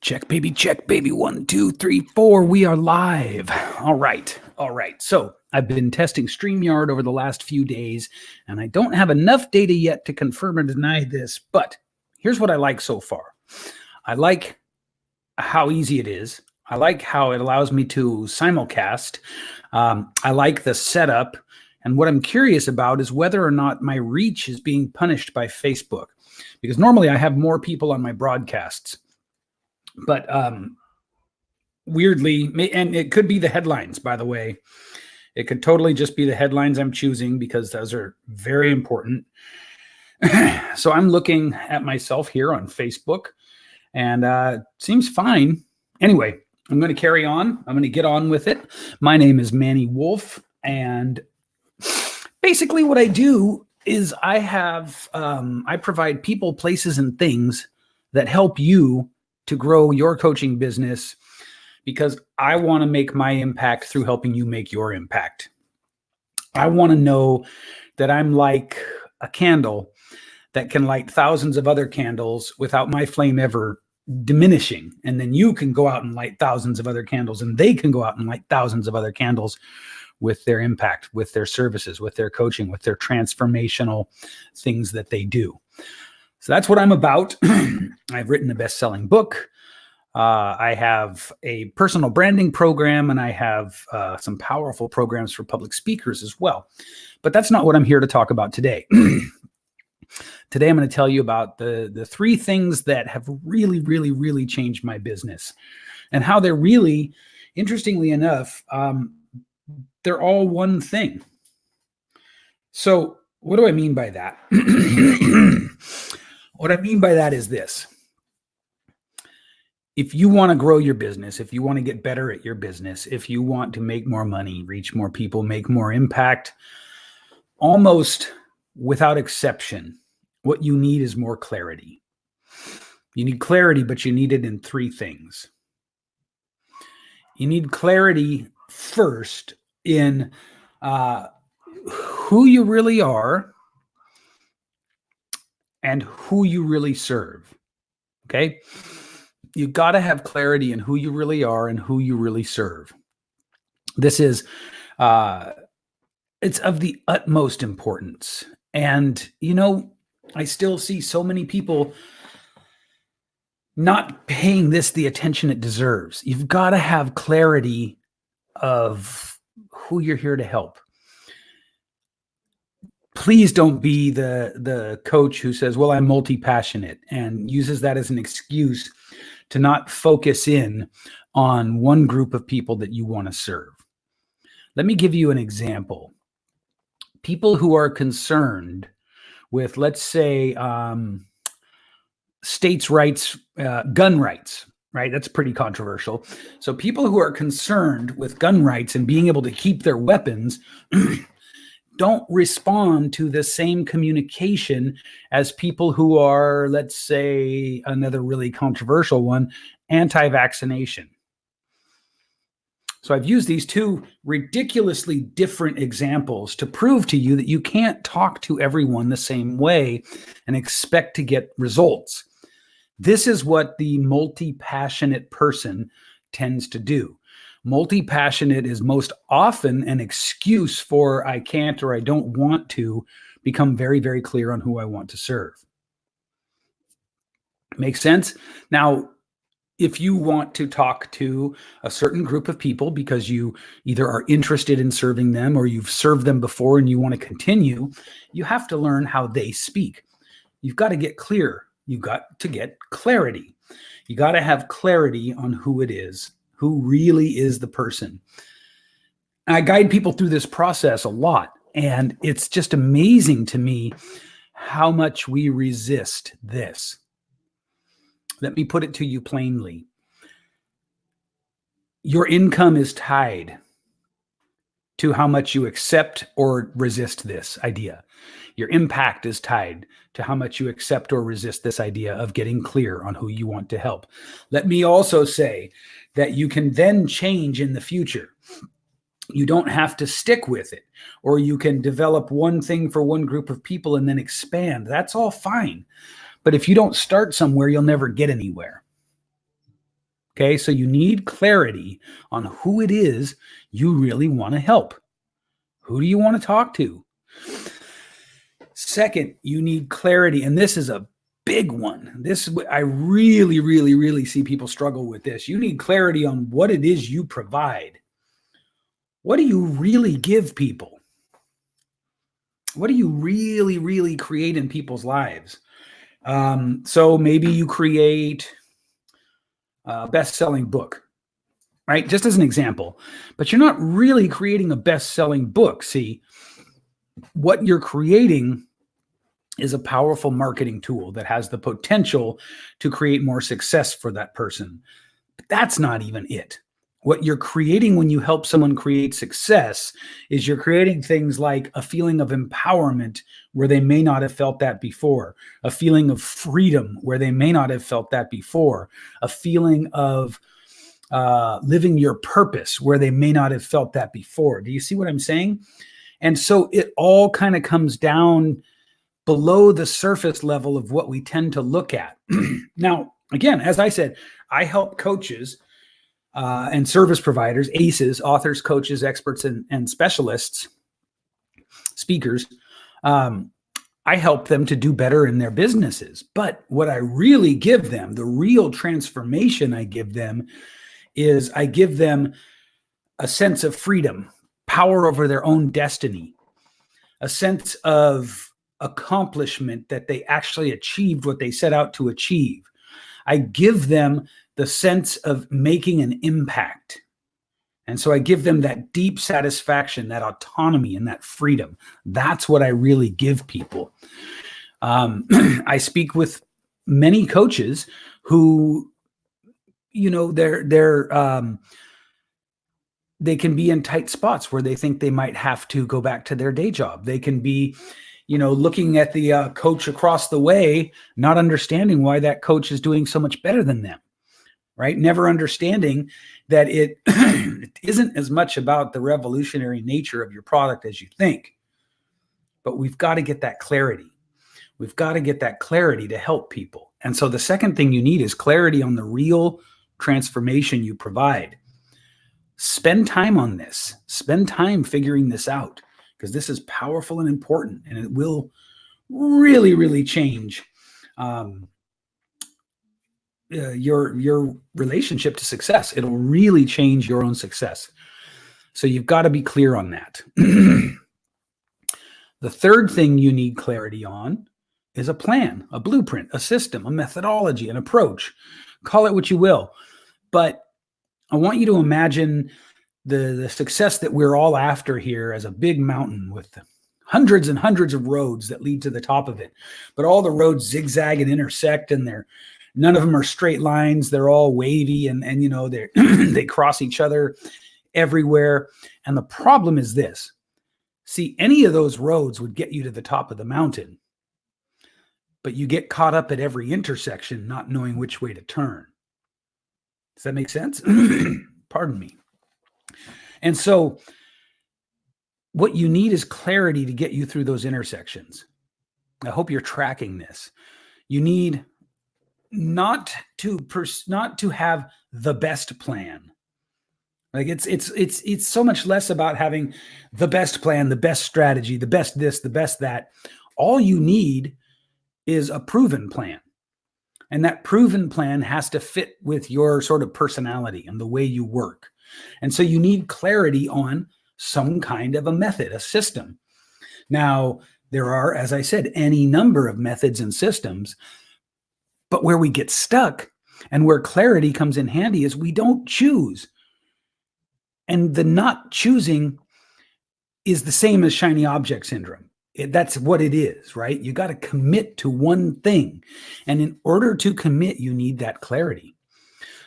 Check, baby. 1, 2, 3, 4. We are live. All right. So I've been testing StreamYard over the last few days, and I don't have enough data yet to confirm or deny this, but here's what I like so far. I like how easy it is. I like how it allows me to simulcast. I like the setup. And what I'm curious about is whether or not my reach is being punished by Facebook, because normally I have more people on my broadcasts. But weirdly, and it could be the headlines, by the way. It could totally just be the headlines I'm choosing because those are very important. So I'm looking at myself here on Facebook, and seems fine. Anyway, I'm going to carry on. I'm going to get on with it. My name is Manny Wolf, and basically what I do is I provide people, places, and things that help you to grow your coaching business, because I want to make my impact through helping you make your impact. I want to know that I'm like a candle that can light thousands of other candles without my flame ever diminishing. And then you can go out and light thousands of other candles, and they can go out and light thousands of other candles with their impact, with their services, with their coaching, with their transformational things that they do. So that's what I'm about. I've written a best-selling book. I have a personal branding program, and I have some powerful programs for public speakers as well. But that's not what I'm here to talk about today. Today, I'm going to tell you about the 3 things that have really, really, really changed my business, and how they're really, interestingly enough, they're all one thing. So what do I mean by that? What I mean by that is this. If you want to grow your business, if you want to get better at your business, if you want to make more money, reach more people, make more impact, almost without exception, what you need is more clarity. You need clarity, but you need it in 3 things. You need clarity first in who you really are and who you really serve. Okay? You got to have clarity in who you really are and who you really serve. This is, it's of the utmost importance. And, I still see so many people not paying this the attention it deserves. You've got to have clarity of who you're here to help. Please don't be the coach who says, well, I'm multi-passionate, and uses that as an excuse to not focus in on one group of people that you want to serve. Let me give you an example. People who are concerned with, let's say, states' rights, gun rights, right? That's pretty controversial. So people who are concerned with gun rights and being able to keep their weapons don't respond to the same communication as people who are, let's say, another really controversial one, anti-vaccination. So I've used these 2 ridiculously different examples to prove to you that you can't talk to everyone the same way and expect to get results. This is what the multi-passionate person tends to do. Multi-passionate is most often an excuse for I can't or I don't want to become very, very clear on who I want to serve. Makes sense? Now, if you want to talk to a certain group of people because you either are interested in serving them or you've served them before and you want to continue, you have to learn how they speak. You've got to get clear. You've got to get clarity. You got to have clarity on who it is, who really is the person. I guide people through this process a lot, and it's just amazing to me how much we resist this. Let me put it to you plainly. Your income is tied to how much you accept or resist this idea. Your impact is tied to how much you accept or resist this idea of getting clear on who you want to help. Let me also say that you can then change in the future. You don't have to stick with it, or you can develop one thing for one group of people and then expand. That's all fine. But if you don't start somewhere, you'll never get anywhere. Okay, so you need clarity on who it is you really want to help. Who do you want to talk to? Second, you need clarity, and this is a big one. This, I really, really, really see people struggle with this. You need clarity on what it is you provide. What do you really give people? What do you really, really create in people's lives? So maybe you create a best-selling book, right? Just as an example, but you're not really creating a best-selling book. See, what you're creating is a powerful marketing tool that has the potential to create more success for that person. But that's not even it. What you're creating when you help someone create success is you're creating things like a feeling of empowerment where they may not have felt that before, a feeling of freedom where they may not have felt that before, a feeling of living your purpose where they may not have felt that before. Do you see what I'm saying? And so it all kind of comes down below the surface level of what we tend to look at. Now, again, as I said, I help coaches and service providers, ACEs, authors, coaches, experts, and specialists, speakers. I help them to do better in their businesses. But what I really give them, the real transformation I give them, is I give them a sense of freedom, power over their own destiny, a sense of accomplishment that they actually achieved what they set out to achieve. I give them the sense of making an impact. And so I give them that deep satisfaction, that autonomy, and that freedom. That's what I really give people. I speak with many coaches who, you know, they can be in tight spots where they think they might have to go back to their day job. They can be, you know, looking at the coach across the way, not understanding why that coach is doing so much better than them, right? Never understanding that it isn't as much about the revolutionary nature of your product as you think. But we've got to get that clarity. We've got to get that clarity to help people. And so the second thing you need is clarity on the real transformation you provide. Spend time on this. Spend time figuring this out, because this is powerful and important, and it will really, really change your relationship to success. It'll really change your own success. So you've got to be clear on that. The third thing you need clarity on is a plan, a blueprint, a system, a methodology, an approach. Call it what you will. But I want you to imagine the success that we're all after here as a big mountain with hundreds and hundreds of roads that lead to the top of it. But all the roads zigzag and intersect, and none of them are straight lines. They're all wavy, and you know, they cross each other everywhere. And the problem is this. See, any of those roads would get you to the top of the mountain, but you get caught up at every intersection not knowing which way to turn. Does that make sense? Pardon me. And so what you need is clarity to get you through those intersections. I hope you're tracking this. You need not to have the best plan. Like it's so much less about having the best plan, the best strategy, the best this, the best that. All you need is a proven plan. And that proven plan has to fit with your sort of personality and the way you work. And so you need clarity on some kind of a method, a system. Now, there are, as I said, any number of methods and systems, but where we get stuck and where clarity comes in handy is we don't choose. And the not choosing is the same as shiny object syndrome. That's what it is, right? You got to commit to one thing. And in order to commit, you need that clarity.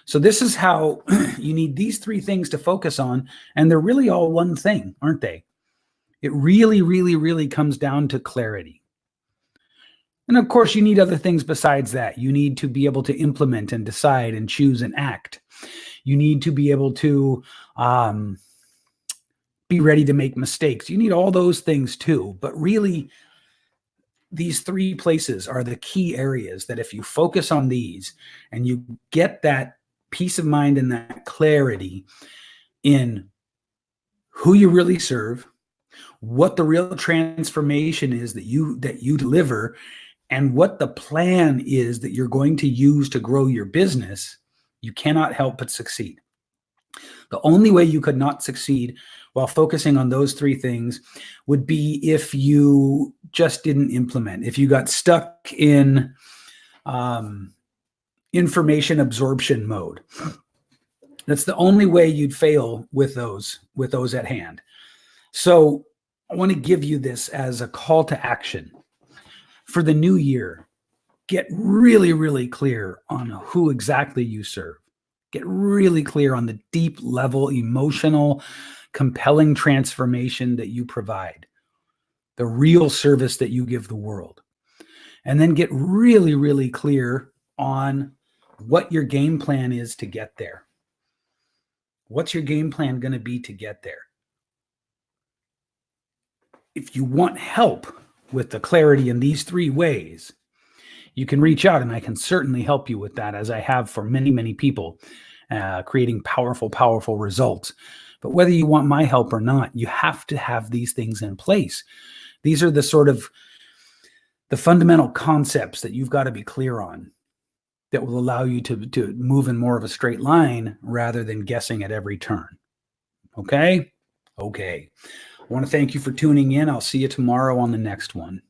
So this is how you need these three things to focus on. And they're really all one thing, aren't they? It really, really, really comes down to clarity. And of course, you need other things besides that. You need to be able to implement and decide and choose and act. You need to be able to be ready to make mistakes. You need all those things too. But really, these three places are the key areas that if you focus on these and you get that peace of mind and that clarity in who you really serve, what the real transformation is that you deliver, and what the plan is that you're going to use to grow your business, you cannot help but succeed. The only way you could not succeed while focusing on those three things would be if you just didn't implement, if you got stuck in information absorption mode. That's the only way you'd fail with those at hand. So I want to give you this as a call to action for the new year. Get really, really clear on who exactly you serve. Get really clear on the deep level, emotional, compelling transformation that you provide, the real service that you give the world. And then get really, really clear on what your game plan is to get there. What's your game plan going to be to get there? If you want help with the clarity in these three ways, you can reach out, and I can certainly help you with that, as I have for many, many people, creating powerful, powerful results. But whether you want my help or not, you have to have these things in place. These are the sort of the fundamental concepts that you've got to be clear on that will allow you to move in more of a straight line rather than guessing at every turn. Okay? Okay. I want to thank you for tuning in. I'll see you tomorrow on the next one.